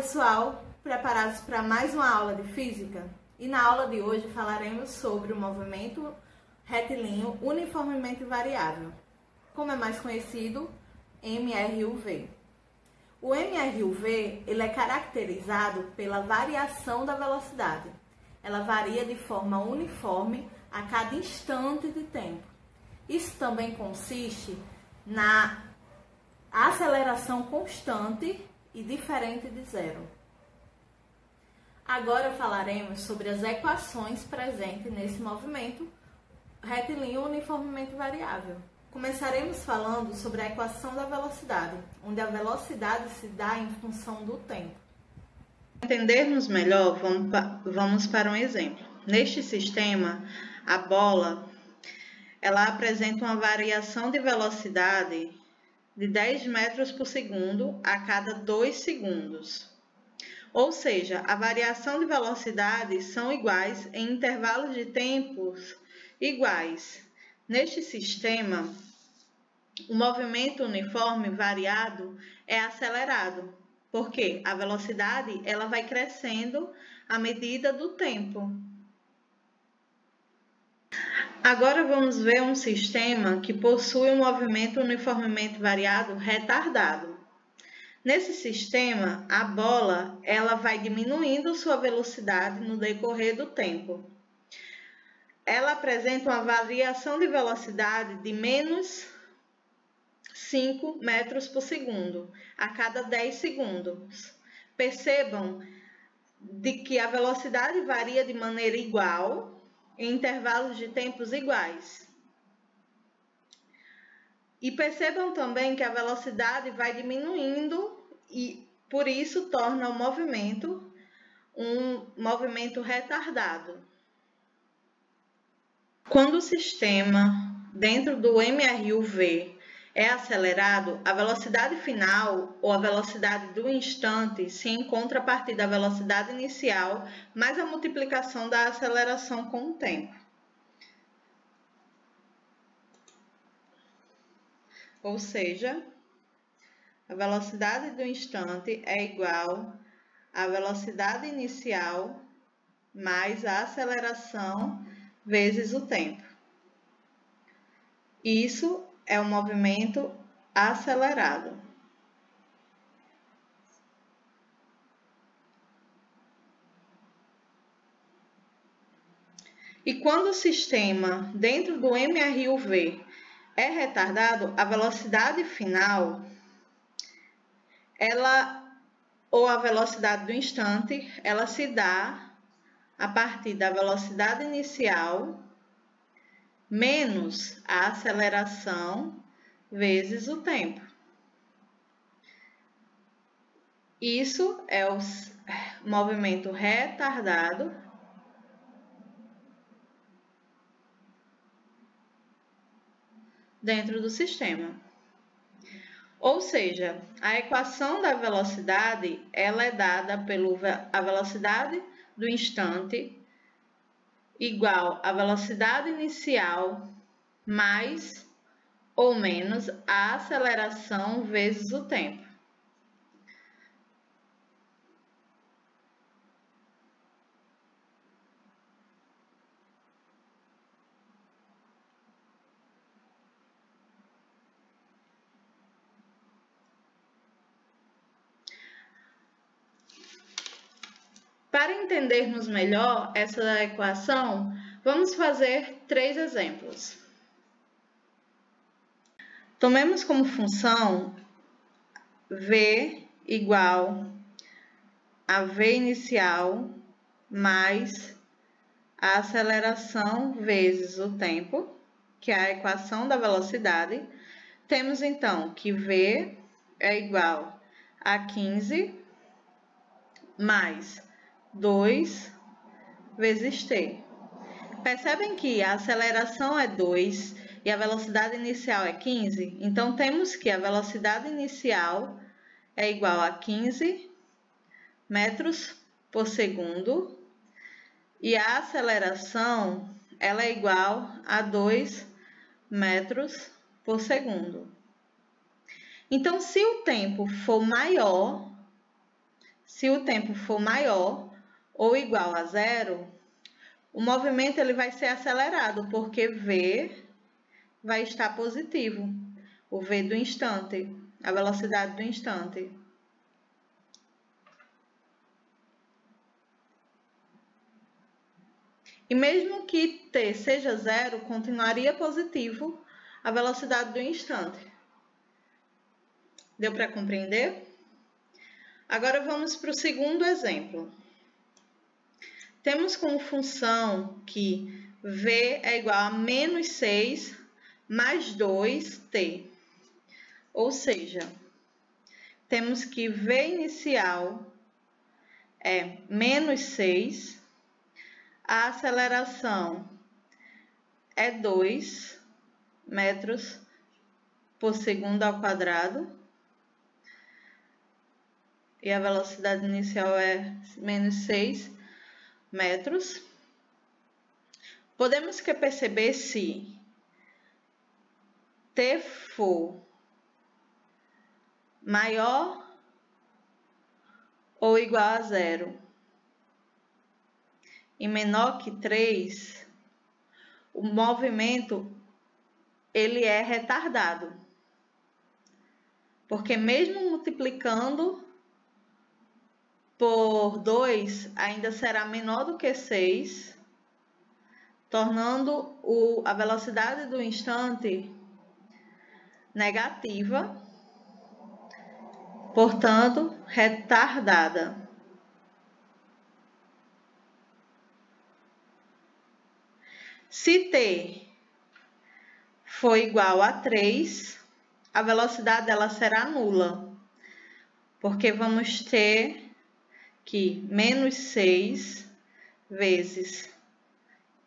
pessoal, preparados para mais uma aula de física? E na aula de hoje falaremos sobre o movimento retilíneo uniformemente variável, como é mais conhecido, MRUV. O MRUV ele é caracterizado pela variação da velocidade. Ela varia de forma uniforme a cada instante de tempo. Isso também consiste na aceleração constante e diferente de zero. Agora falaremos sobre as equações presentes nesse movimento retilíneo uniformemente variável. Começaremos falando sobre a equação da velocidade, onde a velocidade se dá em função do tempo. Para entendermos melhor, vamos para um exemplo. Neste sistema, a bola ela apresenta uma variação de velocidade de 10 metros por segundo a cada 2 segundos. Ou seja, a variação de velocidade são iguais em intervalos de tempos iguais. Neste sistema, o movimento uniforme variado é acelerado, porque a velocidade ela vai crescendo à medida do tempo. Agora vamos ver um sistema que possui um movimento uniformemente variado retardado. Nesse sistema, a bola ela vai diminuindo sua velocidade no decorrer do tempo. Ela apresenta uma variação de velocidade de menos 5 metros por segundo a cada 10 segundos. Percebam que a velocidade varia de maneira igual em intervalos de tempos iguais. E percebam também que a velocidade vai diminuindo e por isso torna o movimento um movimento retardado. Quando o sistema dentro do MRUV é acelerado, a velocidade final ou a velocidade do instante se encontra a partir da velocidade inicial mais a multiplicação da aceleração com o tempo. Ou seja, a velocidade do instante é igual à velocidade inicial mais a aceleração vezes o tempo. Isso é um movimento acelerado. E quando o sistema dentro do MRUV é retardado, a velocidade final, ou a velocidade do instante, ela se dá a partir da velocidade inicial menos a aceleração vezes o tempo. Isso é o movimento retardado dentro do sistema. Ou seja, a equação da velocidade ela é dada pela velocidade do instante igual à velocidade inicial mais ou menos a aceleração vezes o tempo. Para entendermos melhor essa equação, vamos fazer 3 exemplos. Tomemos como função V igual a V inicial mais a aceleração vezes o tempo, que é a equação da velocidade. Temos então que V é igual a 15 mais 2 vezes t. Percebem que a aceleração é 2 e a velocidade inicial é 15? Então, temos que a velocidade inicial é igual a 15 metros por segundo e a aceleração ela é igual a 2 metros por segundo. Então, se o tempo for maior, se o tempo for maior ou igual a zero, o movimento ele vai ser acelerado, porque V vai estar positivo, o V do instante, a velocidade do instante. E mesmo que t seja zero, continuaria positivo a velocidade do instante. Deu para compreender? Agora vamos para o segundo exemplo. Temos como função que v é igual a menos 6 mais 2t. Ou seja, temos que v inicial é menos 6, a aceleração é 2 metros por segundo ao quadrado e a velocidade inicial é menos 6 metros. Podemos perceber se t for maior ou igual a zero e menor que 3, o movimento ele é retardado. Porque mesmo multiplicando por 2, ainda será menor do que 6, tornando a velocidade do instante negativa, portanto, retardada. Se t for igual a 3, a velocidade dela será nula, porque vamos ter que menos 6 vezes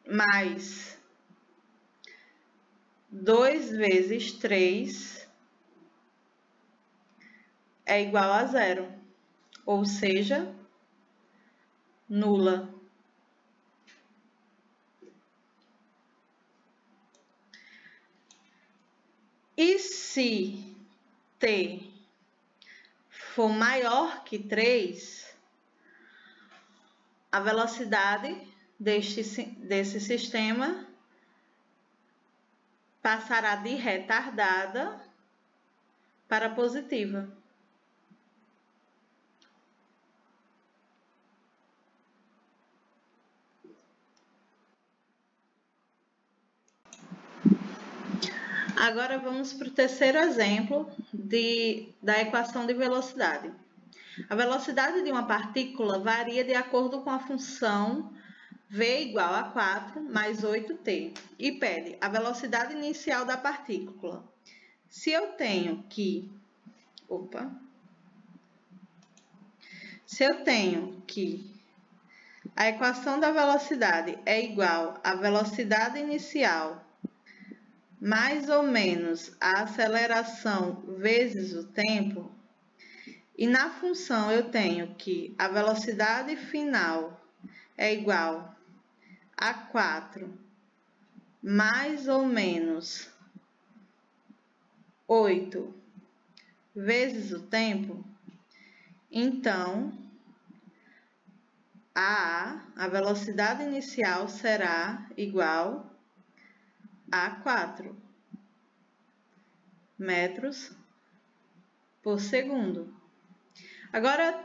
mais 2 vezes 3 é igual a zero, ou seja, nula. E se t for maior que 3, a velocidade desse sistema passará de retardada para positiva. Agora vamos para o terceiro exemplo da equação de velocidade. A velocidade de uma partícula varia de acordo com a função v igual a 4 mais 8t e pede a velocidade inicial da partícula. Se eu tenho que a equação da velocidade é igual à velocidade inicial mais ou menos a aceleração vezes o tempo, e na função eu tenho que a velocidade final é igual a 4 mais ou menos 8 vezes o tempo, então a velocidade inicial será igual a 4 metros por segundo. Agora,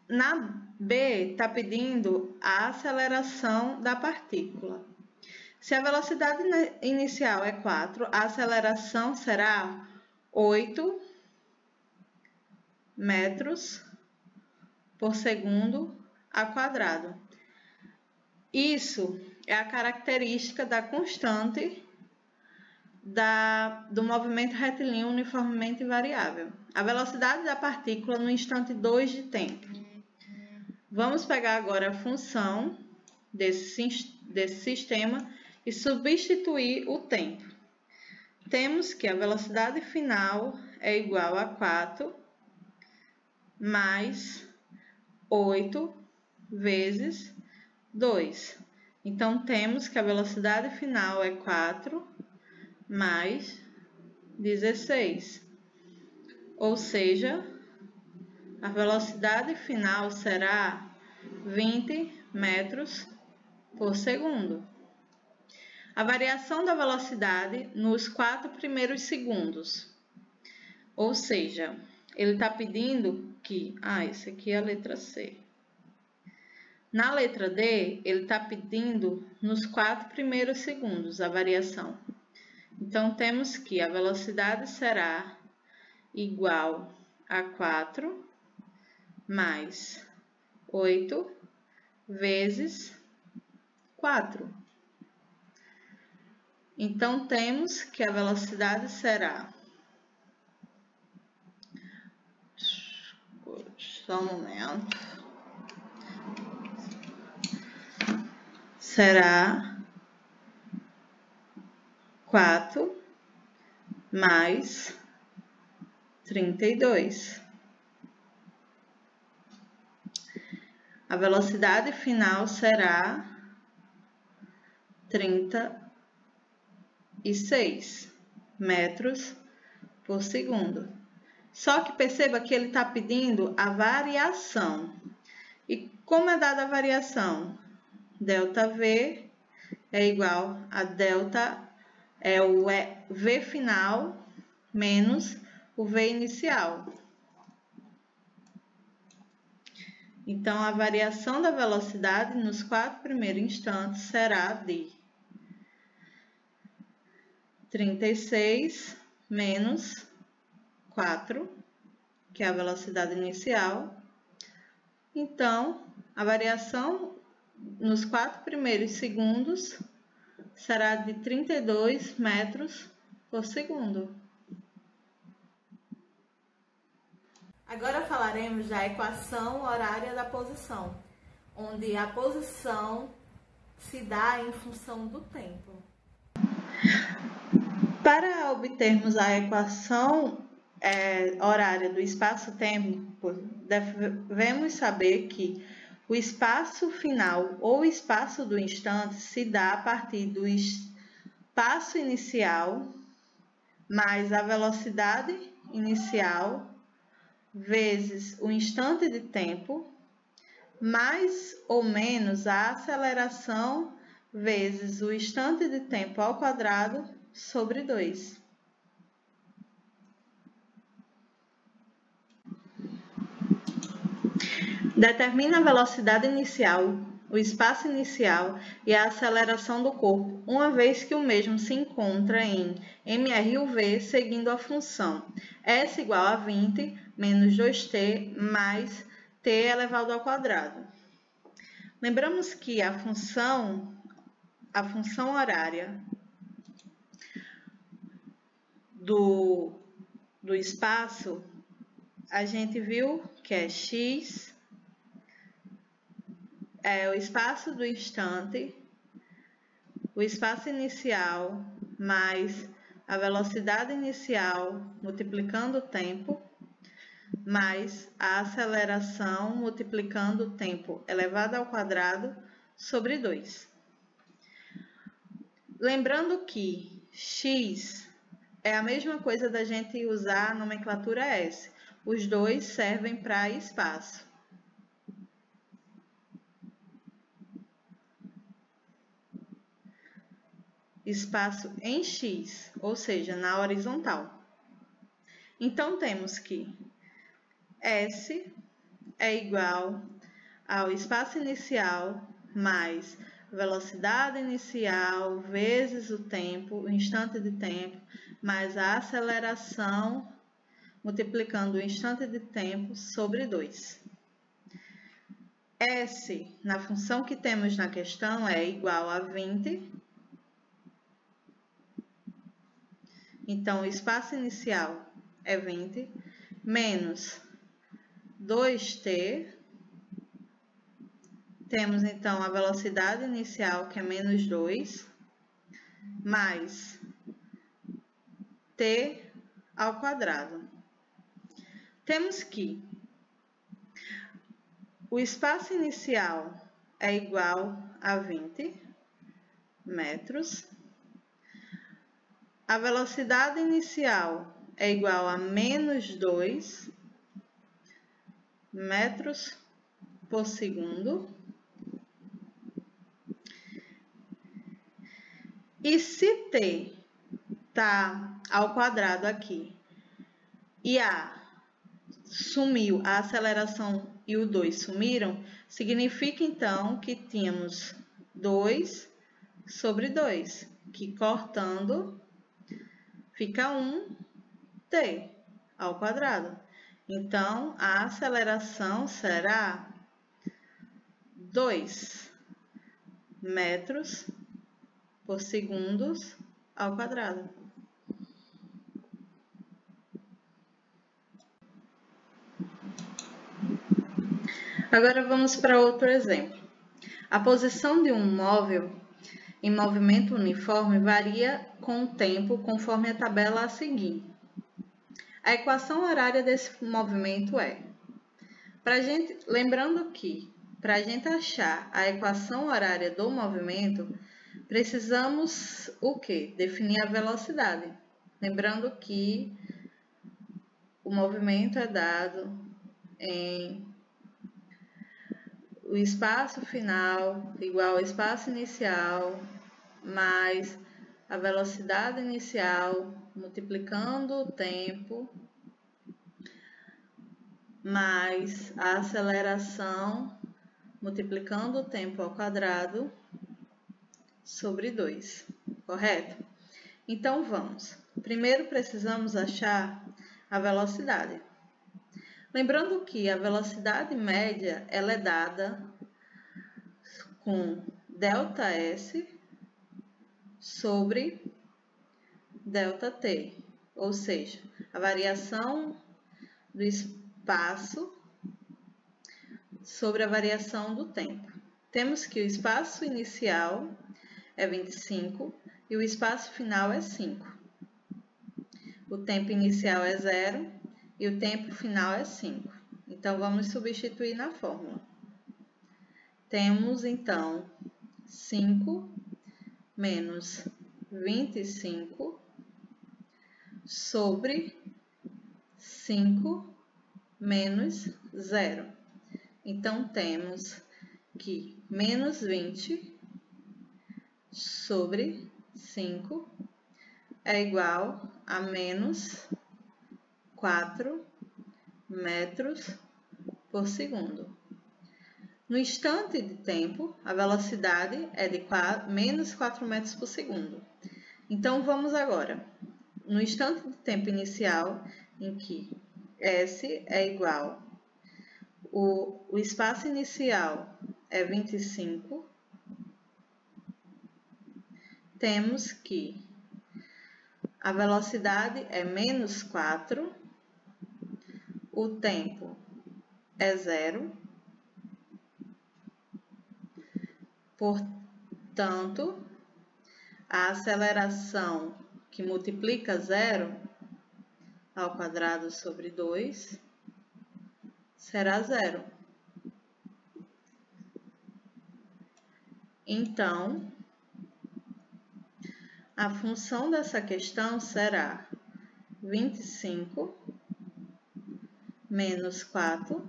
na B, está pedindo a aceleração da partícula. Se a velocidade inicial é 4, a aceleração será 8 metros por segundo ao quadrado. Isso é a característica da constante do movimento retilíneo uniformemente variável. A velocidade da partícula no instante 2 de tempo. Vamos pegar agora a função desse sistema e substituir o tempo. Temos que a velocidade final é igual a 4 mais 8 vezes 2. Então, temos que a velocidade final é 4 mais 16, ou seja, a velocidade final será 20 metros por segundo. A variação da velocidade nos 4 primeiros segundos. Ou seja, ele está pedindo que... esse aqui é a letra C. Na letra D, ele está pedindo nos 4 primeiros segundos a variação. Então, temos que a velocidade será igual a 4 mais 8 vezes 4. Então, temos que a velocidade será... Só um momento. Será 4 mais 32. A velocidade final será 36 metros por segundo. Só que perceba que ele está pedindo a variação. E como é dada a variação? ΔV é igual a delta, é o V final menos o V inicial. Então, a variação da velocidade nos 4 primeiros instantes será de 36 menos 4, que é a velocidade inicial. Então, a variação nos 4 primeiros segundos será de 32 metros por segundo. Agora falaremos da equação horária da posição, onde a posição se dá em função do tempo. Para obtermos a equação horária do espaço-tempo, devemos saber que o espaço final ou espaço do instante se dá a partir do espaço inicial mais a velocidade inicial vezes o instante de tempo, mais ou menos a aceleração vezes o instante de tempo ao quadrado sobre 2. Determina a velocidade inicial, o espaço inicial e a aceleração do corpo, uma vez que o mesmo se encontra em mRUV seguindo a função S igual a 20 menos 2t mais t elevado ao quadrado. Lembramos que a função horária do espaço, a gente viu que é x, é o espaço do instante, o espaço inicial mais a velocidade inicial multiplicando o tempo, mais a aceleração multiplicando o tempo elevado ao quadrado sobre 2. Lembrando que x é a mesma coisa da gente usar a nomenclatura S. Os dois servem para espaço. Espaço em x, ou seja, na horizontal. Então, temos que S é igual ao espaço inicial mais velocidade inicial vezes o tempo, o instante de tempo, mais a aceleração multiplicando o instante de tempo sobre 2. S, na função que temos na questão, é igual a 20. Então, o espaço inicial é 20, menos 2t. Temos, então, a velocidade inicial, que é menos 2, mais t ao quadrado. Temos que o espaço inicial é igual a 20 metros. A velocidade inicial é igual a menos 2 metros por segundo. E se T está ao quadrado aqui e A sumiu, a aceleração e o 2 sumiram, significa então que tínhamos 2 sobre 2, que cortando fica 1t ao quadrado. Então, a aceleração será 2 metros por segundo ao quadrado. Agora vamos para outro exemplo. A posição de um móvel em movimento uniforme varia com o tempo conforme a tabela a seguir. A equação horária desse movimento é, lembrando que para a gente achar a equação horária do movimento, precisamos o quê? Definir a velocidade. Lembrando que o movimento é dado em o espaço final igual ao espaço inicial mais a velocidade inicial multiplicando o tempo mais a aceleração multiplicando o tempo ao quadrado sobre 2, correto? Então vamos. Primeiro precisamos achar a velocidade. Lembrando que a velocidade média ela é dada com ΔS sobre ΔT, ou seja, a variação do espaço sobre a variação do tempo. Temos que o espaço inicial é 25 e o espaço final é 5. O tempo inicial é 0 e o tempo final é 5. Então, vamos substituir na fórmula. Temos, então, 5 menos 25 sobre 5 menos 0. Então, temos que menos 20 sobre 5 é igual a menos 4 metros por segundo. No instante de tempo, a velocidade é de menos 4 metros por segundo. Então, vamos agora. No instante de tempo inicial, em que S é igual, o espaço inicial é 25, temos que a velocidade é menos 4, o tempo é 0, portanto, a aceleração que multiplica 0 ao quadrado sobre 2 será 0. Então, a função dessa questão será 25 menos 4t,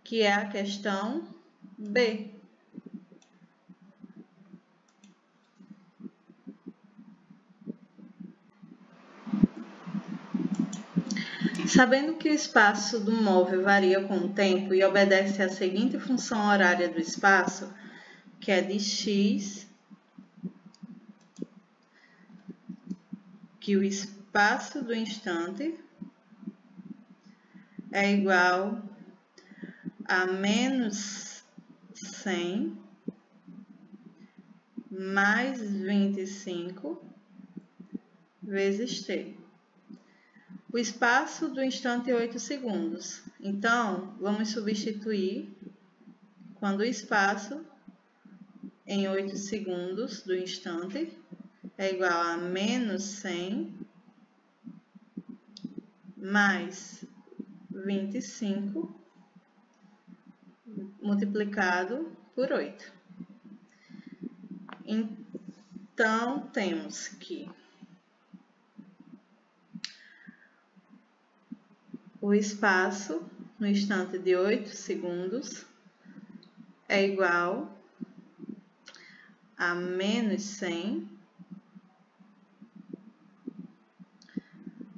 que é a questão B. Sabendo que o espaço do móvel varia com o tempo e obedece à seguinte função horária do espaço, que é de x, que o espaço do instante é igual a menos 100 mais 25 vezes t. O espaço do instante é 8 segundos. Então, vamos substituir quando o espaço em 8 segundos do instante é igual a menos 100 mais 25 multiplicado por 8. Então, temos que o espaço no instante de 8 segundos é igual a menos 100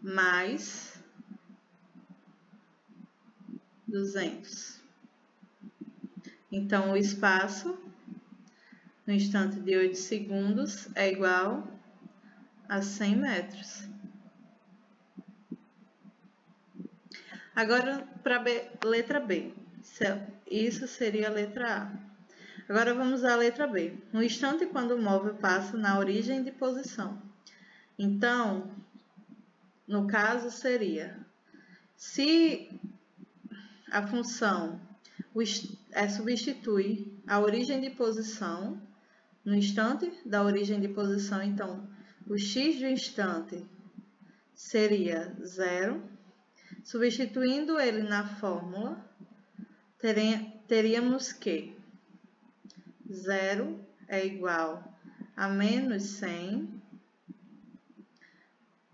mais 200. Então, o espaço no instante de 8 segundos é igual a 100 metros. Agora, para a letra B. Isso seria a letra A. Agora, vamos à letra B. No instante quando o móvel passa na origem de posição. Então, no caso, seria... Se a função substitui a origem de posição, no instante da origem de posição, então, o x do instante seria 0. Substituindo ele na fórmula, teríamos que 0 é igual a menos 100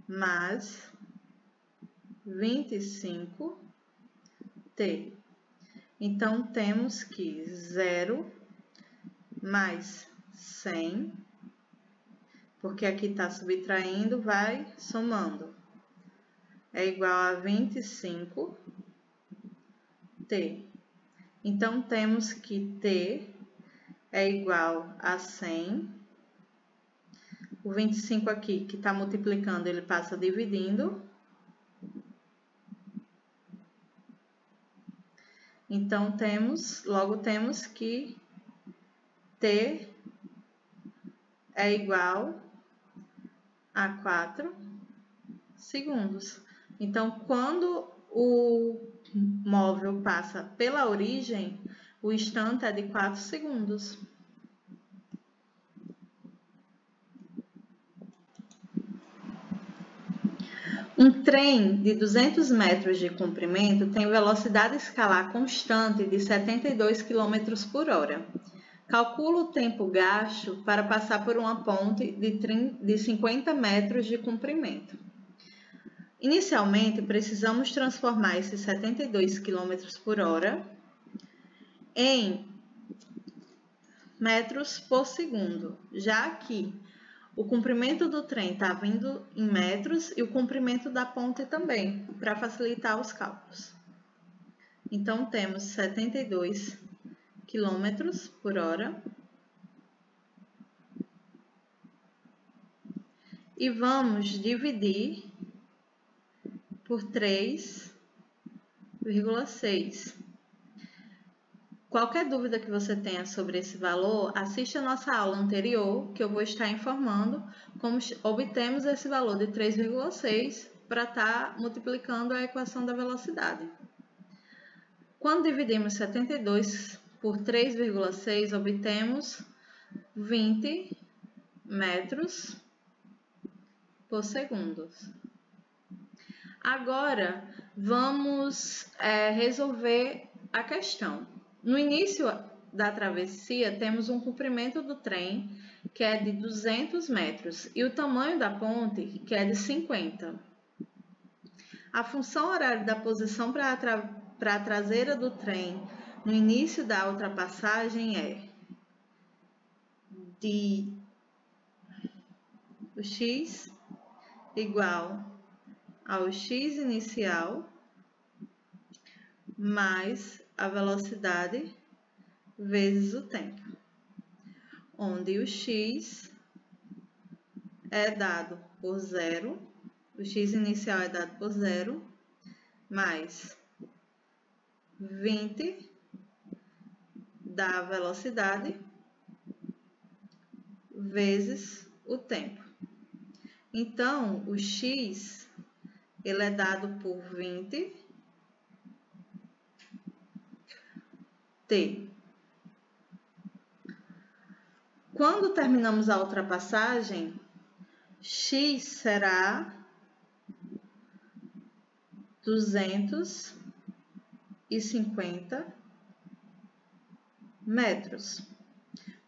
mais 25t. Então, temos que 0 mais 100, porque aqui está subtraindo, vai somando, é igual a 25t. Então, temos que t é igual a 100. O 25 aqui, que está multiplicando, ele passa dividindo. Então, logo temos que t é igual a 4 segundos. Então, quando o móvel passa pela origem, o instante é de 4 segundos. Um trem de 200 metros de comprimento tem velocidade escalar constante de 72 km por hora. Calcula o tempo gasto para passar por uma ponte de 50 metros de comprimento. Inicialmente, precisamos transformar esses 72 km por hora em metros por segundo, já que o comprimento do trem está vindo em metros e o comprimento da ponte também, para facilitar os cálculos. Então, temos 72 km por hora. E vamos dividir por 3,6. Qualquer dúvida que você tenha sobre esse valor, assista a nossa aula anterior, que eu vou estar informando como obtemos esse valor de 3,6 para estar multiplicando a equação da velocidade. Quando dividimos 72 por 3,6, obtemos 20 metros por segundo. Agora, vamos resolver a questão. No início da travessia, temos um comprimento do trem, que é de 200 metros, e o tamanho da ponte, que é de 50. A função horária da posição para a traseira do trem no início da ultrapassagem é de o x igual ao x inicial mais a velocidade vezes o tempo, onde o x é dado por 0, o x inicial é dado por 0, mais 20 da velocidade vezes o tempo. Então, o x ele é dado por 20t. Quando terminamos a ultrapassagem, x será 250 metros,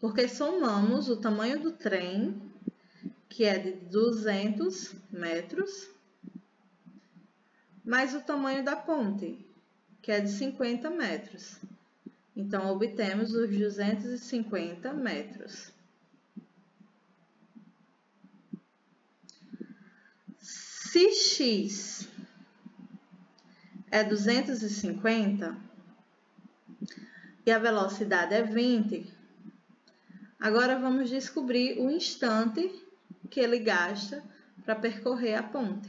porque somamos o tamanho do trem, que é de 200 metros, mais o tamanho da ponte, que é de 50 metros. Então, obtemos os 250 metros. Se x é 250 e a velocidade é 20, agora vamos descobrir o instante que ele gasta para percorrer a ponte.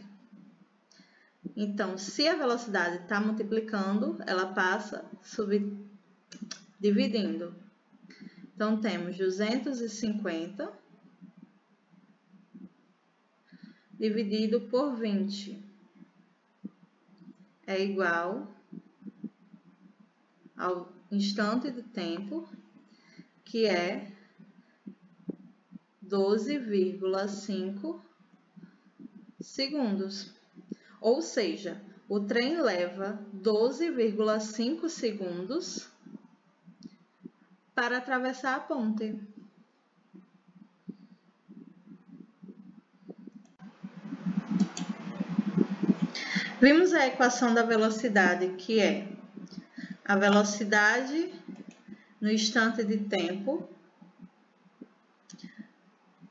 Então, se a velocidade está multiplicando, ela passa dividindo. Então, temos 250 dividido por 20 é igual ao instante de tempo, que é 12,5 segundos. Ou seja, o trem leva 12,5 segundos para atravessar a ponte. Vimos a equação da velocidade, que é a velocidade no instante de tempo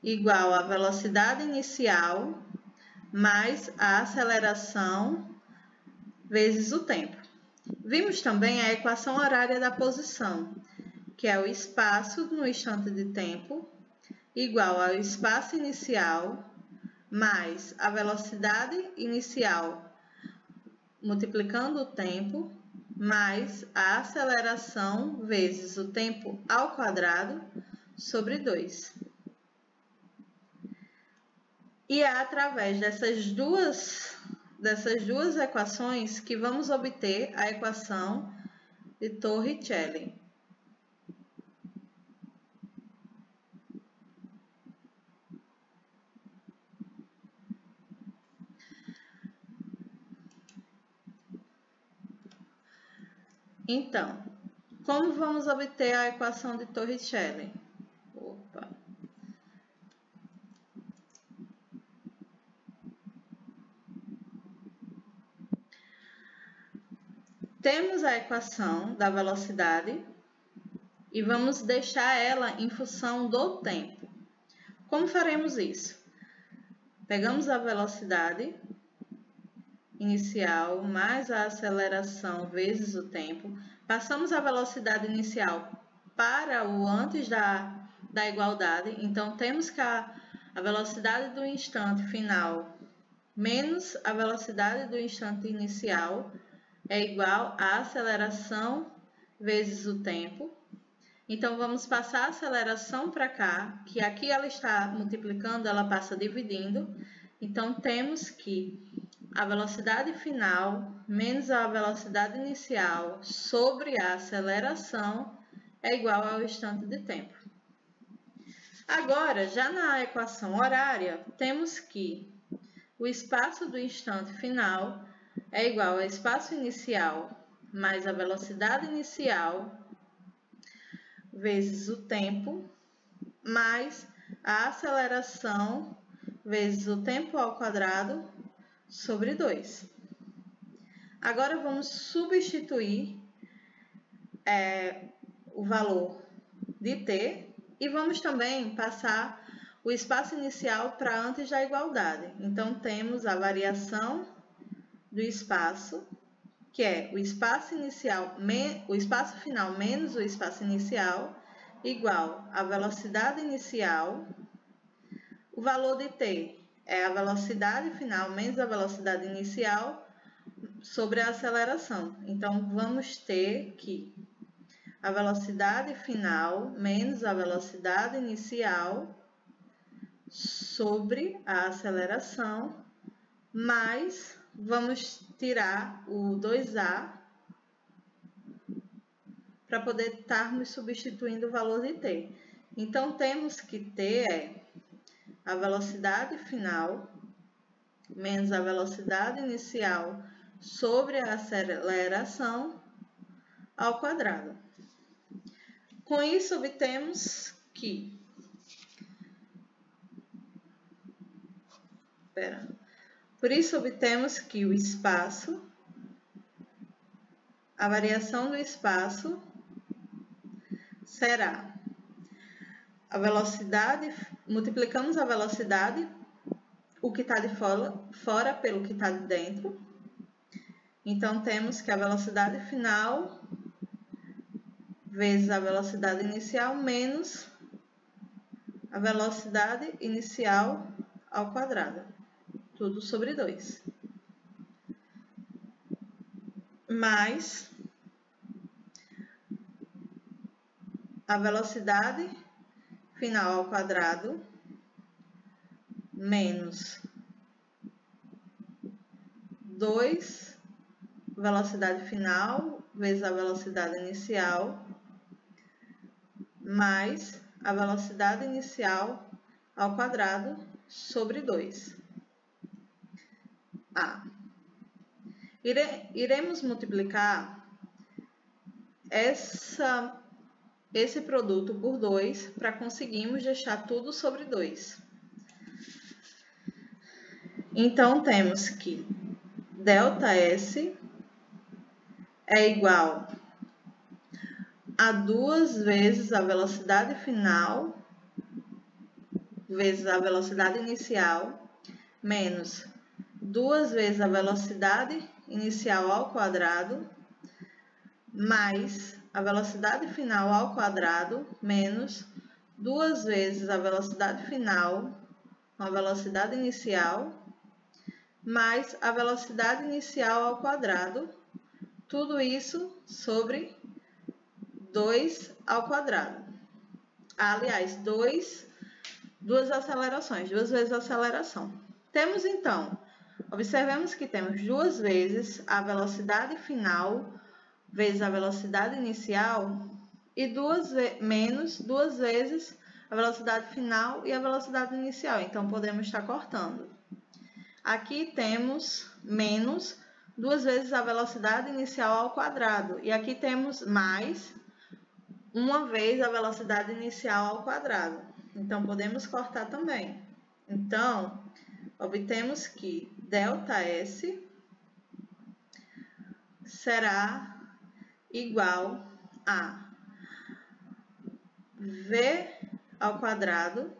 igual à velocidade inicial mais a aceleração vezes o tempo. Vimos também a equação horária da posição, que é o espaço no instante de tempo igual ao espaço inicial mais a velocidade inicial multiplicando o tempo mais a aceleração vezes o tempo ao quadrado sobre 2. E é através dessas duas equações que vamos obter a equação de Torricelli. Então, como vamos obter a equação de Torricelli? Temos a equação da velocidade e vamos deixar ela em função do tempo. Como faremos isso? Pegamos a velocidade inicial mais a aceleração vezes o tempo, passamos a velocidade inicial para o antes da igualdade, então temos que a velocidade do instante final menos a velocidade do instante inicial é igual à aceleração vezes o tempo. Então, vamos passar a aceleração para cá, que aqui ela está multiplicando, ela passa dividindo. Então, temos que a velocidade final menos a velocidade inicial sobre a aceleração é igual ao instante de tempo. Agora, já na equação horária, temos que o espaço do instante final é igual ao espaço inicial mais a velocidade inicial vezes o tempo mais a aceleração vezes o tempo ao quadrado sobre 2. Agora, vamos substituir o valor de t e vamos também passar o espaço inicial para antes da igualdade. Então, temos a variação do espaço, que é o espaço final menos o espaço inicial, igual à velocidade inicial. O valor de t é a velocidade final menos a velocidade inicial sobre a aceleração. Então, vamos ter que a velocidade final menos a velocidade inicial sobre a aceleração, mais vamos tirar o 2a para poder estarmos substituindo o valor de t. Então, temos que t é a velocidade final menos a velocidade inicial sobre a aceleração ao quadrado. Com isso, obtemos que Por isso, obtemos que o espaço, a variação do espaço será a velocidade, multiplicamos a velocidade, o que está de fora pelo que está de dentro. Então, temos que a velocidade final vezes a velocidade inicial menos a velocidade inicial ao quadrado. Tudo sobre 2. Mais a velocidade final ao quadrado menos 2 velocidade final vezes a velocidade inicial mais a velocidade inicial ao quadrado sobre 2. Iremos multiplicar esse produto por 2 para conseguirmos deixar tudo sobre 2. Então, temos que ΔS é igual a 2 vezes a velocidade final vezes a velocidade inicial menos 2 vezes a velocidade inicial ao quadrado mais a velocidade final ao quadrado menos 2 vezes a velocidade final com a velocidade inicial mais a velocidade inicial ao quadrado, tudo isso sobre 2 ao quadrado. Aliás, duas acelerações, 2 vezes a aceleração. Temos então, observemos que temos 2 vezes a velocidade final vezes a velocidade inicial e menos 2 vezes a velocidade final e a velocidade inicial. Então, podemos estar cortando. Aqui temos menos 2 vezes a velocidade inicial ao quadrado. E aqui temos mais 1 vez a velocidade inicial ao quadrado. Então, podemos cortar também. Então, obtemos que ΔS será igual a V ao quadrado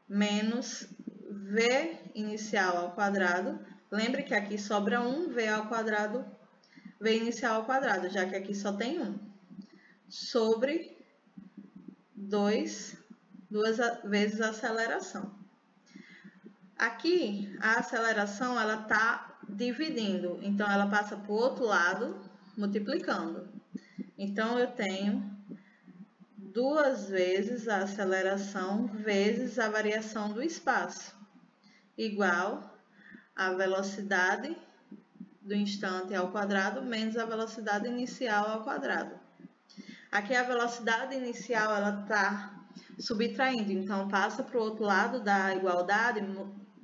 menos V inicial ao quadrado. Lembre que aqui sobra 1 V ao quadrado, V inicial ao quadrado, já que aqui só tem 1. Sobre 2 vezes a aceleração. Aqui, a aceleração, ela está dividindo. Então, ela passa para o outro lado, multiplicando. Então, eu tenho 2 vezes a aceleração vezes a variação do espaço, igual a velocidade do instante ao quadrado menos a velocidade inicial ao quadrado. Aqui a velocidade inicial ela está subtraindo, então passa para o outro lado da igualdade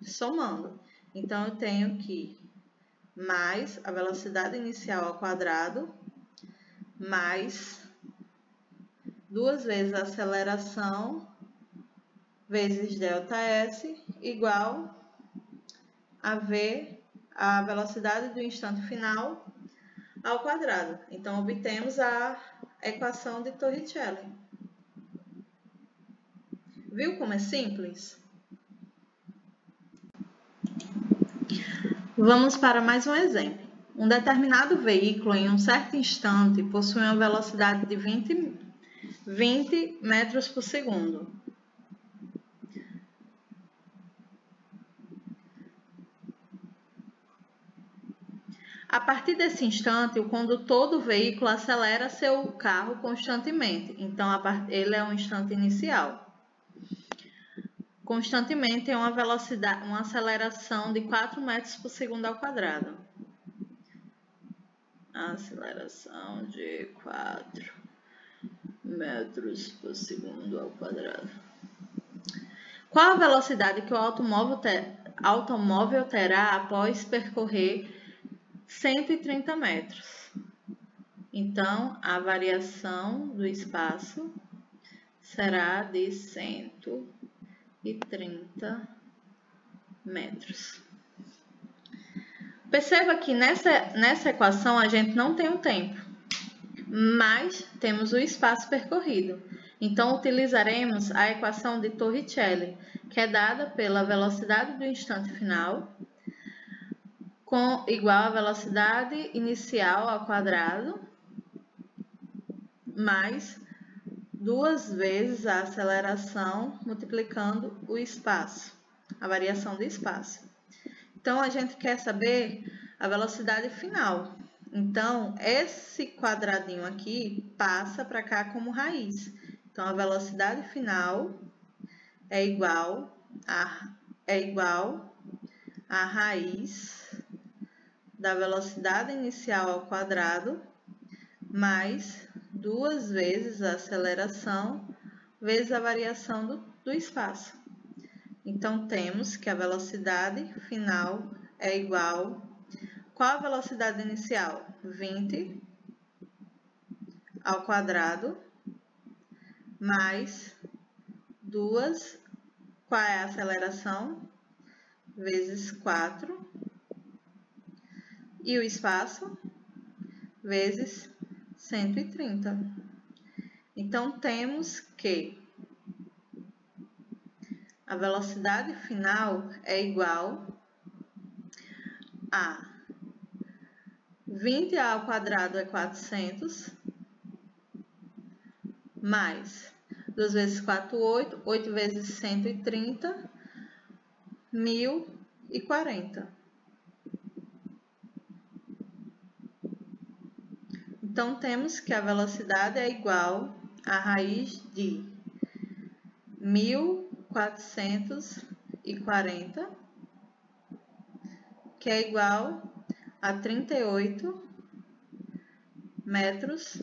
somando. Então eu tenho que mais a velocidade inicial ao quadrado mais 2 vezes a aceleração vezes ΔS igual a V, a velocidade do instante final ao quadrado. Então, obtemos a equação de Torricelli. Viu como é simples? Vamos para mais um exemplo. Um determinado veículo, em um certo instante, possui uma velocidade de 20 metros por segundo. A partir desse instante, o condutor do veículo acelera seu carro constantemente. Então, ele é um instante inicial. Constantemente é uma aceleração de 4 metros por segundo ao quadrado. Aceleração de 4 metros por segundo ao quadrado. Qual a velocidade que o automóvel terá após percorrer 130 metros? Então, a variação do espaço será de 130 metros. Perceba que nessa equação a gente não tem o tempo, mas temos o espaço percorrido. Então, utilizaremos a equação de Torricelli, que é dada pela velocidade do instante final, igual à velocidade inicial ao quadrado, mais 2 vezes a aceleração multiplicando o espaço, a variação do espaço. Então, a gente quer saber a velocidade final. Então, esse quadradinho aqui passa para cá como raiz. Então, a velocidade final é igual a raiz da velocidade inicial ao quadrado mais 2 vezes a aceleração vezes a variação do espaço. Então, temos que a velocidade final é igual... Qual a velocidade inicial? 20 ao quadrado mais 2... Qual é a aceleração? Vezes 4. E o espaço? Vezes 130. Então, temos que a velocidade final é igual a 20 ao quadrado é 400, mais 2 vezes 4, 8, 8 vezes 130, 1040. Então, temos que a velocidade é igual a raiz de 1440, que é igual a 38 metros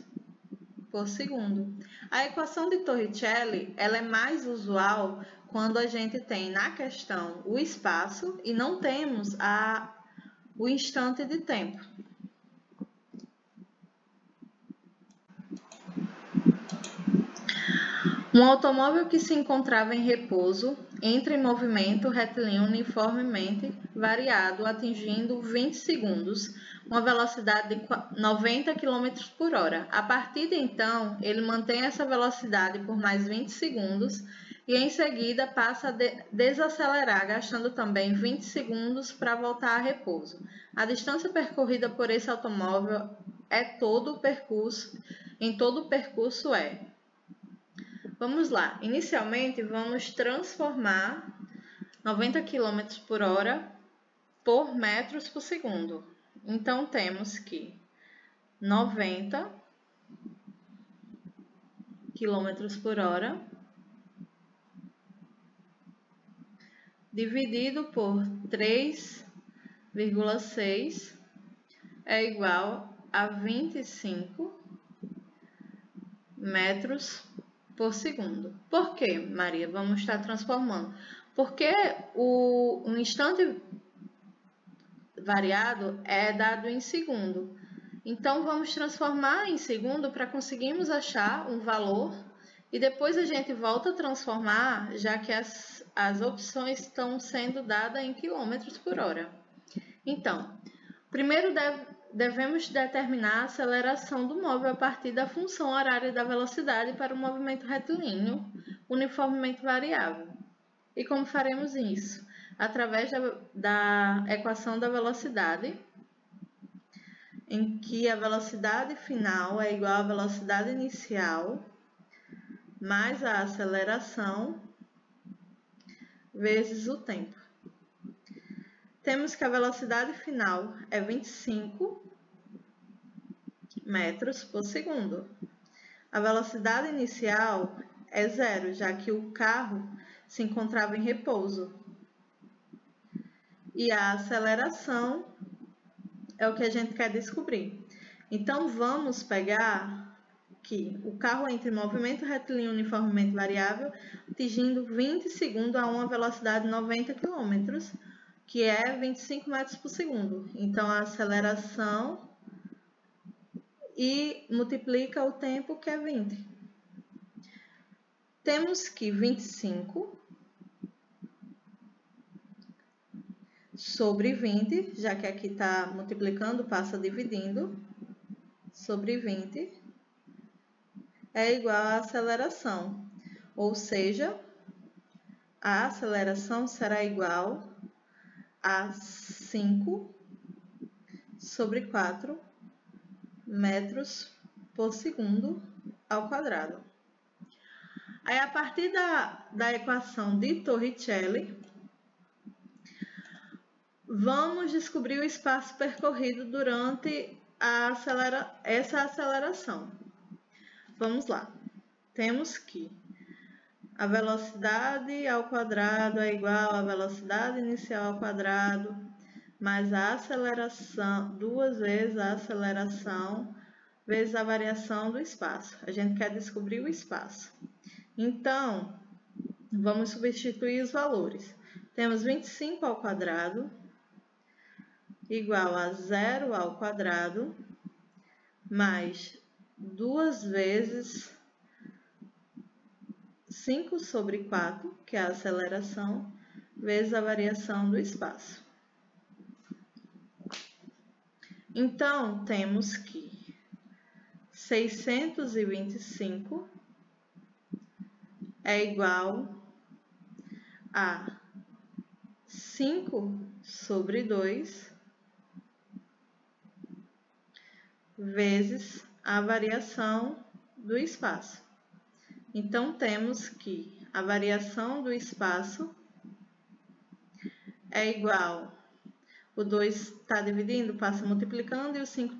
por segundo. A equação de Torricelli, ela é mais usual quando a gente tem na questão o espaço e não temos o instante de tempo. Um automóvel que se encontrava em repouso entra em movimento retilíneo uniformemente variado, atingindo 20 segundos, uma velocidade de 90 km por hora. A partir de então, ele mantém essa velocidade por mais 20 segundos e em seguida passa a desacelerar, gastando também 20 segundos para voltar a repouso. A distância percorrida por esse automóvel em todo o percurso é... Vamos lá, inicialmente vamos transformar 90 km por hora por metros por segundo. Então, temos que 90 km por hora dividido por 3,6 é igual a 25 metros por segundo. Por que, Maria? Vamos estar transformando. Porque um instante variado é dado em segundo. Então, vamos transformar em segundo para conseguirmos achar um valor e depois a gente volta a transformar, já que as opções estão sendo dadas em quilômetros por hora. Então, primeiro devemos determinar a aceleração do móvel a partir da função horária da velocidade para o movimento retilíneo uniformemente variável. E como faremos isso? Através da equação da velocidade, em que a velocidade final é igual à velocidade inicial mais a aceleração vezes o tempo. Temos que a velocidade final é 25 metros por segundo. A velocidade inicial é 0, já que o carro se encontrava em repouso. E a aceleração é o que a gente quer descobrir. Então, vamos pegar que o carro entra em movimento retilíneo uniformemente variável, atingindo 20 segundos a uma velocidade de 90 km, que é 25 metros por segundo. Então, a aceleração e multiplica o tempo, que é 20. Temos que 25 sobre 20, já que aqui está multiplicando, passa dividindo, sobre 20 é igual à aceleração, ou seja, a aceleração será igual a 5 sobre 4 metros por segundo ao quadrado. Aí, a partir da equação de Torricelli, vamos descobrir o espaço percorrido durante essa aceleração. Vamos lá. Temos que a velocidade ao quadrado é igual à velocidade inicial ao quadrado, mais a aceleração, 2 vezes a aceleração, vezes a variação do espaço. A gente quer descobrir o espaço. Então, vamos substituir os valores. Temos 25 ao quadrado igual a 0 ao quadrado, mais 2 vezes 5 sobre 4, que é a aceleração, vezes a variação do espaço. Então, temos que 625 é igual a 5 sobre 2 vezes a variação do espaço. Então, temos que a variação do espaço é igual, o 2 está dividindo, passa multiplicando, e o 5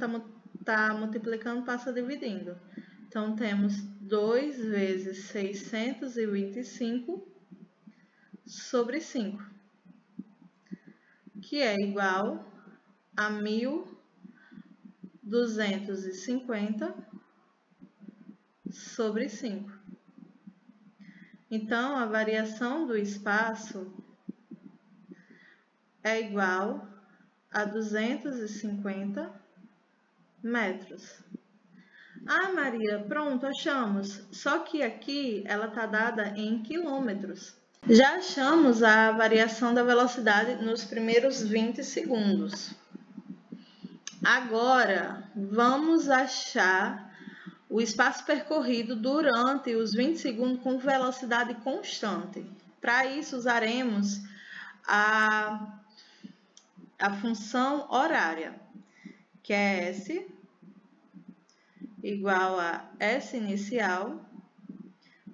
está multiplicando, passa dividindo. Então, temos 2 vezes 625 sobre 5, que é igual a 1.250 sobre 5. Então, a variação do espaço é igual a 250 metros. Ah, Maria, pronto, achamos. Só que aqui ela está dada em quilômetros. Já achamos a variação da velocidade nos primeiros 20 segundos. Agora, vamos achar o espaço percorrido durante os 20 segundos com velocidade constante. Para isso, usaremos a função horária, que é S igual a S inicial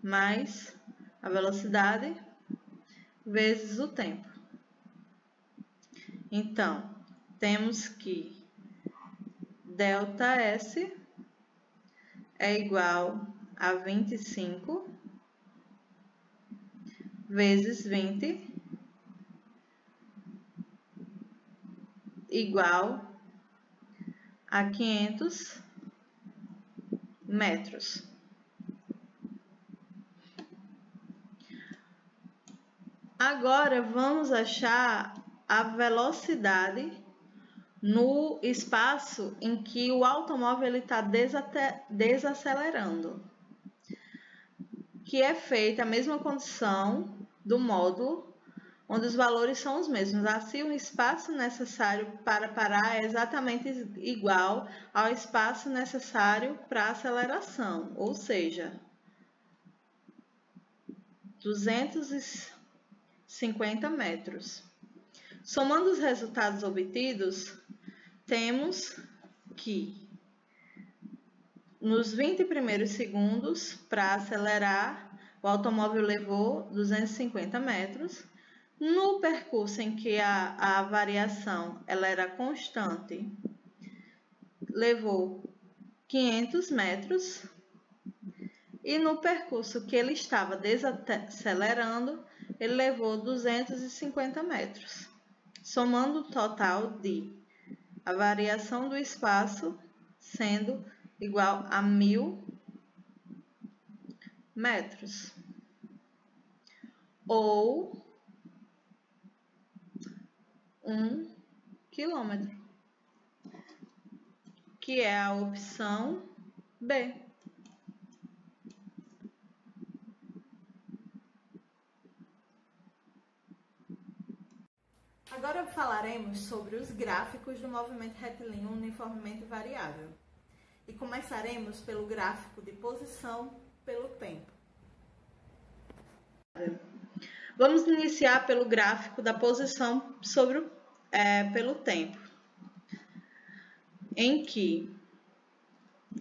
mais a velocidade vezes o tempo. Então, temos que ΔS é igual a 25 vezes 20 igual a 500 metros. Agora, vamos achar a velocidade no espaço em que o automóvel está desacelerando, que é feita a mesma condição do módulo, onde os valores são os mesmos. Assim, o espaço necessário para parar é exatamente igual ao espaço necessário para a aceleração, ou seja, 250 metros. Somando os resultados obtidos, temos que nos 20 primeiros segundos, para acelerar, o automóvel levou 250 metros. No percurso em que a variação ela era constante, levou 500 metros. E no percurso que ele estava desacelerando, ele levou 250 metros. Somando o total de a variação do espaço sendo igual a 1.000 metros. Ou 1 quilômetro, que é a opção B. Agora falaremos sobre os gráficos do movimento retilíneo uniformemente variável. E começaremos pelo gráfico de posição pelo tempo. Vamos iniciar pelo gráfico da posição pelo tempo, em que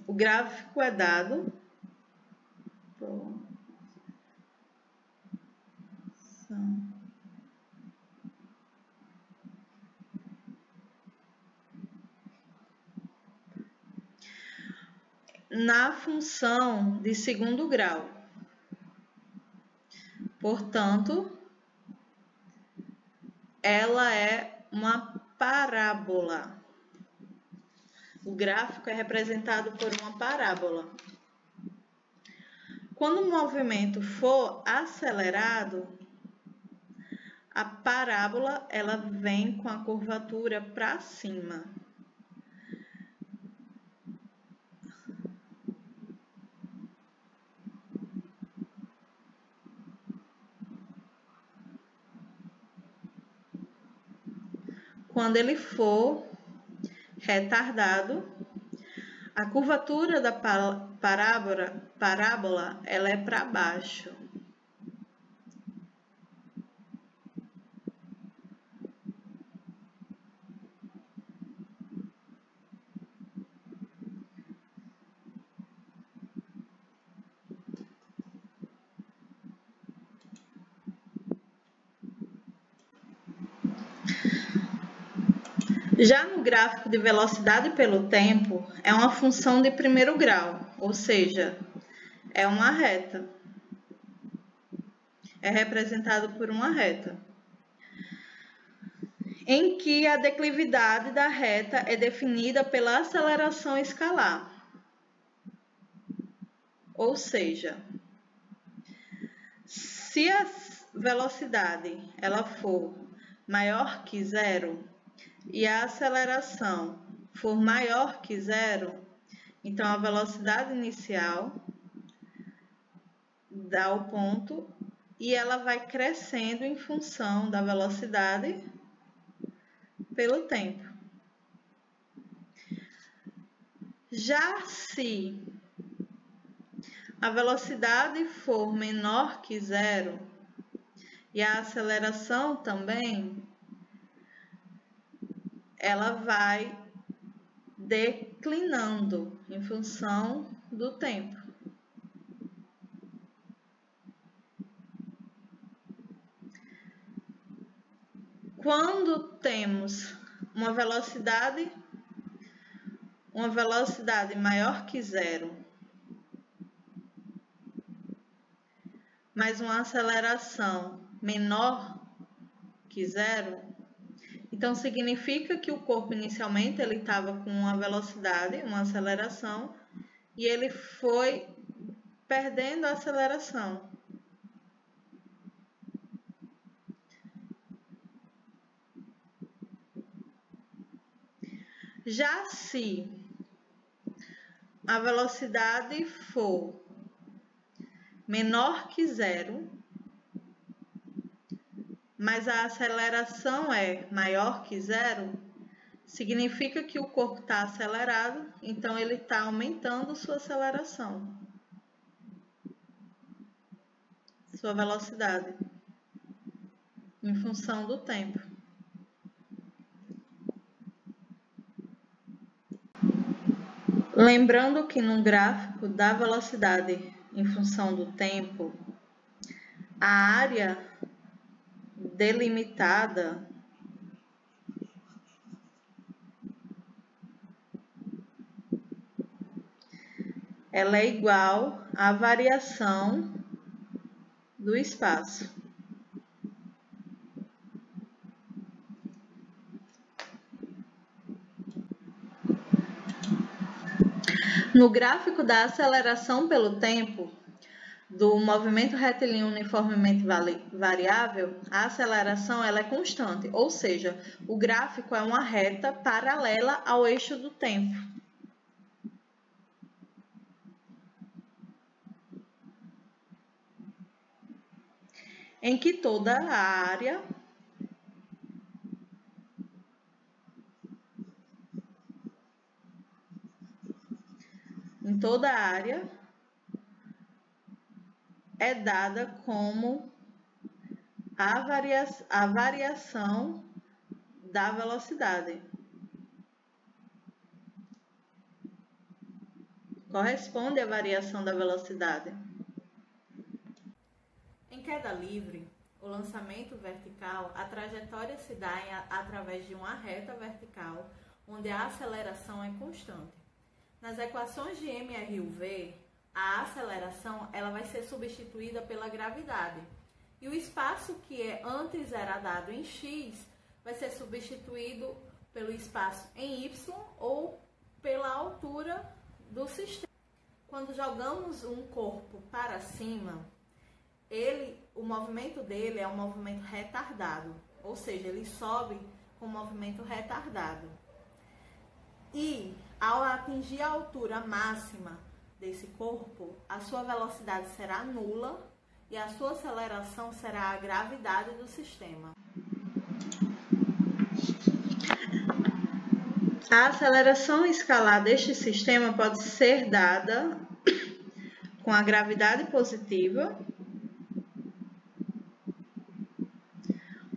o gráfico é dado na função de segundo grau. Portanto, ela é uma parábola. O gráfico é representado por uma parábola. Quando o movimento for acelerado, a parábola ela vem com a curvatura para cima. Quando ele for retardado, a curvatura da parábola ela é para baixo. Já no gráfico de velocidade pelo tempo, é uma função de primeiro grau, ou seja, é uma reta. É representado por uma reta, em que a declividade da reta é definida pela aceleração escalar. Ou seja, se a velocidade ela for maior que zero e a aceleração for maior que zero, então a velocidade inicial dá o ponto e ela vai crescendo em função da velocidade pelo tempo. Já se a velocidade for menor que zero e a aceleração também, ela vai declinando em função do tempo. Quando temos uma velocidade maior que zero, mas uma aceleração menor que zero, então significa que o corpo inicialmente ele estava com uma velocidade, uma aceleração, e ele foi perdendo a aceleração. Já se a velocidade for menor que zero, mas a aceleração é maior que zero, significa que o corpo está acelerado, então ele está aumentando sua aceleração, sua velocidade, em função do tempo. Lembrando que no gráfico da velocidade em função do tempo, a área delimitada ela é igual à variação do espaço. No gráfico da aceleração pelo tempo do movimento retilíneo uniformemente variável, a aceleração ela é constante, ou seja, o gráfico é uma reta paralela ao eixo do tempo. Em que toda a área toda a área é dada como a variação da velocidade. Corresponde à variação da velocidade. Em queda livre, o lançamento vertical, a trajetória se dá através de uma reta vertical, onde a aceleração é constante. Nas equações de mRUV, a aceleração ela vai ser substituída pela gravidade. E o espaço que antes era dado em x vai ser substituído pelo espaço em y ou pela altura do sistema. Quando jogamos um corpo para cima, o movimento dele é um movimento retardado, ou seja, ele sobe com movimento retardado. E ao atingir a altura máxima desse corpo, a sua velocidade será nula e a sua aceleração será a gravidade do sistema. A aceleração escalar deste sistema pode ser dada com a gravidade positiva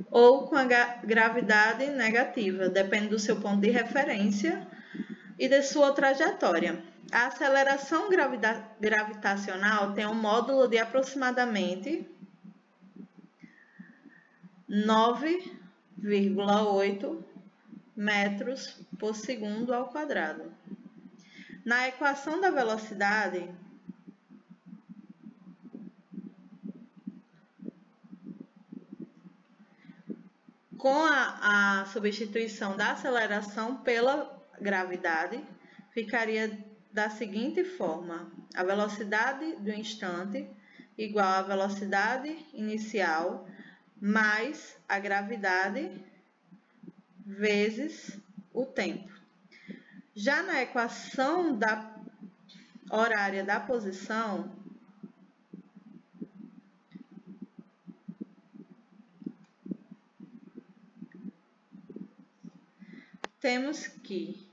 ou com a gravidade negativa, depende do seu ponto de referência e de sua trajetória. A aceleração gravitacional tem um módulo de aproximadamente 9,8 metros por segundo ao quadrado. Na equação da velocidade, com a substituição da aceleração pela gravidade, ficaria da seguinte forma: a velocidade do instante igual à velocidade inicial mais a gravidade vezes o tempo. Já na equação da horária da posição, temos que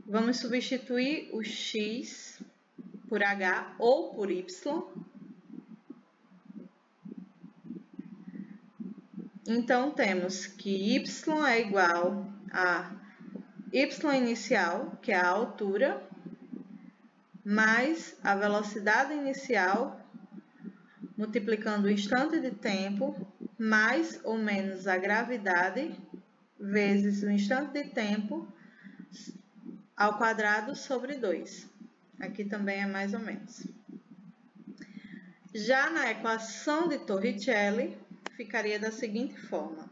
vamos substituir o x por h ou por y. Então, temos que y é igual a y inicial, que é a altura, mais a velocidade inicial, multiplicando o instante de tempo, mais ou menos a gravidade, vezes o instante de tempo, ao quadrado sobre 2. Aqui também é mais ou menos. Já na equação de Torricelli, ficaria da seguinte forma: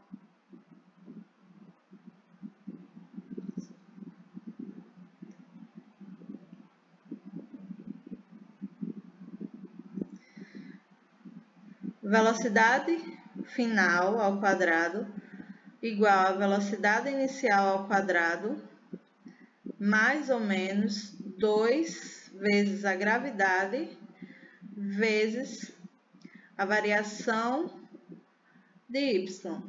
velocidade final ao quadrado igual a velocidade inicial ao quadrado, mais ou menos 2 vezes a gravidade, vezes a variação de y.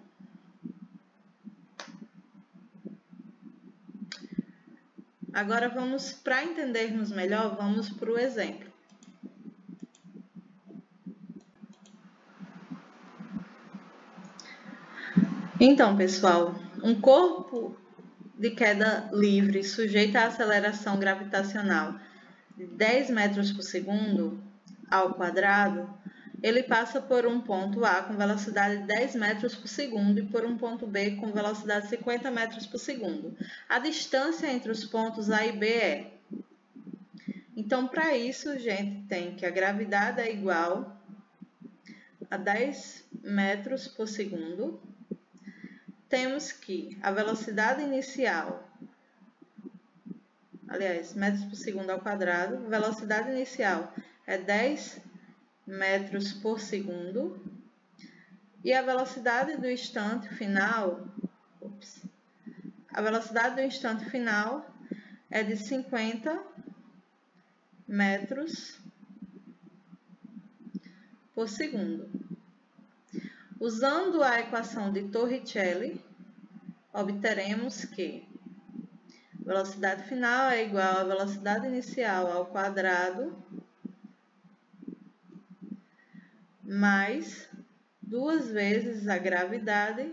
Agora para entendermos melhor, vamos para o exemplo. Então, pessoal, um corpo de queda livre sujeito à aceleração gravitacional de 10 metros por segundo ao quadrado, ele passa por um ponto A com velocidade de 10 metros por segundo e por um ponto B com velocidade de 50 metros por segundo. A distância entre os pontos A e B é. Então, para isso, a gente tem que a gravidade é igual a 10 metros por segundo. Temos que a velocidade inicial, aliás, metros por segundo ao quadrado, velocidade inicial é 10 metros por segundo e a velocidade do instante final, a velocidade do instante final é de 50 metros por segundo. Usando a equação de Torricelli, obteremos que Velocidade final é igual à velocidade inicial ao quadrado mais 2 vezes a gravidade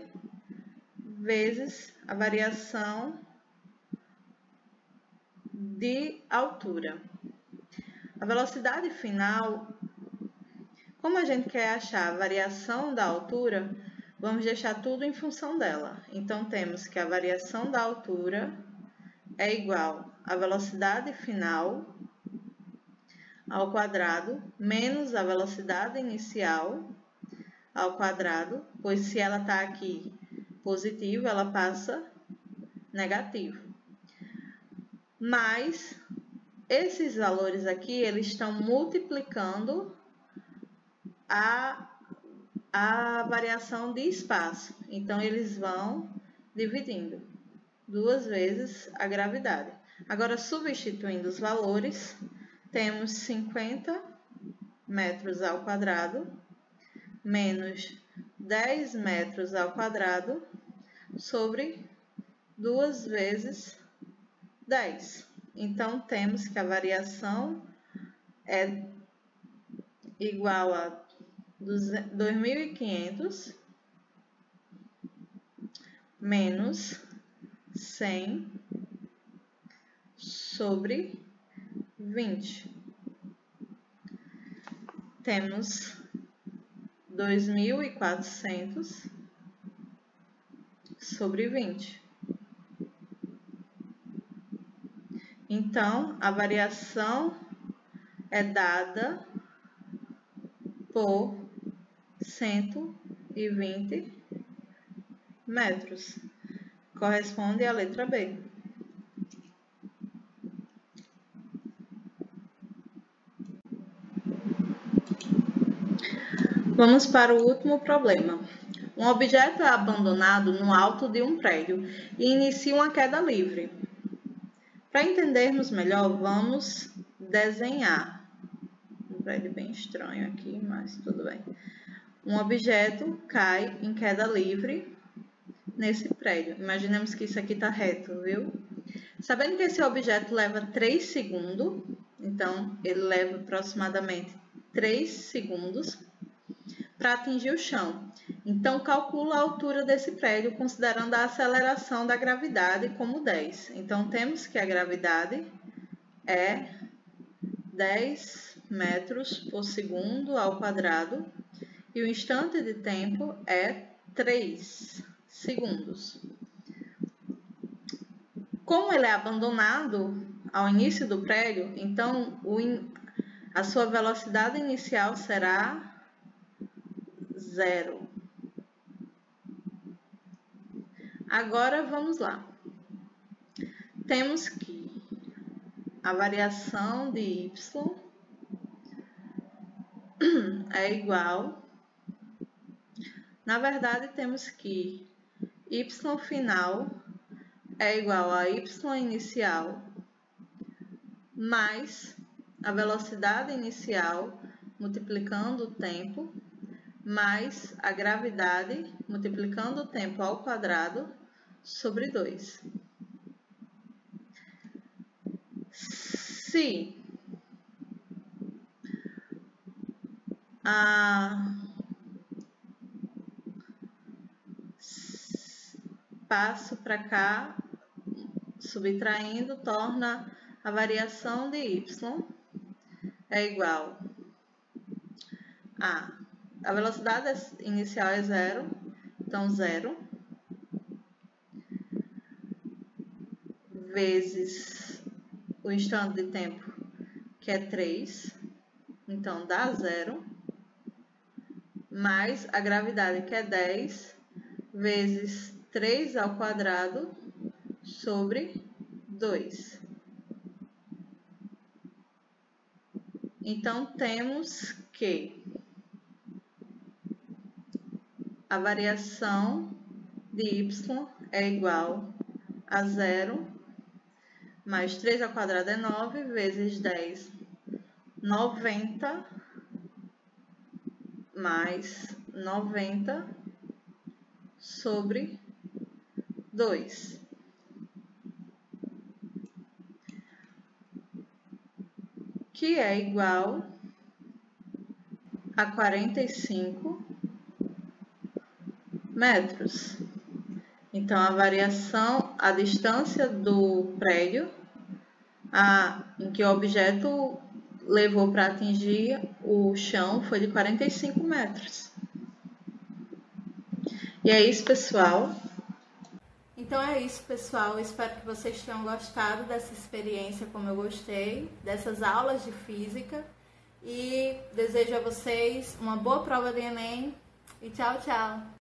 vezes a variação de altura. A velocidade final, como a gente quer achar a variação da altura, vamos deixar tudo em função dela. Então, temos que a variação da altura é igual à velocidade final ao quadrado menos a velocidade inicial ao quadrado, pois se ela está aqui positivo, ela passa negativo. Mas esses valores aqui, eles estão multiplicando a variação de espaço. Então, eles vão dividindo 2 vezes a gravidade. Agora, substituindo os valores, temos 50 metros ao quadrado menos 10 metros ao quadrado sobre 2 vezes 10. Então, temos que a variação é igual a 2.500 menos 100 sobre 20. Temos 2.400 sobre 20. Então, a variação é dada por 120 metros. Corresponde à letra B. Vamos para o último problema. Um objeto é abandonado no alto de um prédio e inicia uma queda livre. Para entendermos melhor, vamos desenhar. Um prédio bem estranho aqui, mas tudo bem. Um objeto cai em queda livre nesse prédio. Imaginemos que isso aqui está reto, viu? Sabendo que esse objeto leva 3 segundos, então ele leva aproximadamente 3 segundos para atingir o chão. Então, calcula a altura desse prédio considerando a aceleração da gravidade como 10. Então, temos que a gravidade é 10 metros por segundo ao quadrado e o instante de tempo é 3 segundos. Como ele é abandonado ao início do prédio, então a sua velocidade inicial será 0. Agora vamos lá. Temos que a variação de y é igual. Na verdade, temos que y final é igual a y inicial mais a velocidade inicial multiplicando o tempo mais a gravidade multiplicando o tempo ao quadrado sobre 2. Se passo para cá, subtraindo, torna a variação de y é igual a velocidade inicial é 0, então 0, vezes o instante de tempo, que é 3, então dá 0, mais a gravidade, que é 10, vezes 3 ao quadrado sobre 2. Então, temos que a variação de y é igual a 0, mais 3 ao quadrado é 9, vezes 10, 90, mais 90 sobre 2. que é igual a 45 metros. Então, a variação, a distância do prédio em que o objeto levou para atingir o chão foi de 45 metros. E é isso, pessoal. Então é isso, pessoal. Espero que vocês tenham gostado dessa experiência como eu gostei, dessas aulas de física. E desejo a vocês uma boa prova de Enem. E tchau, tchau!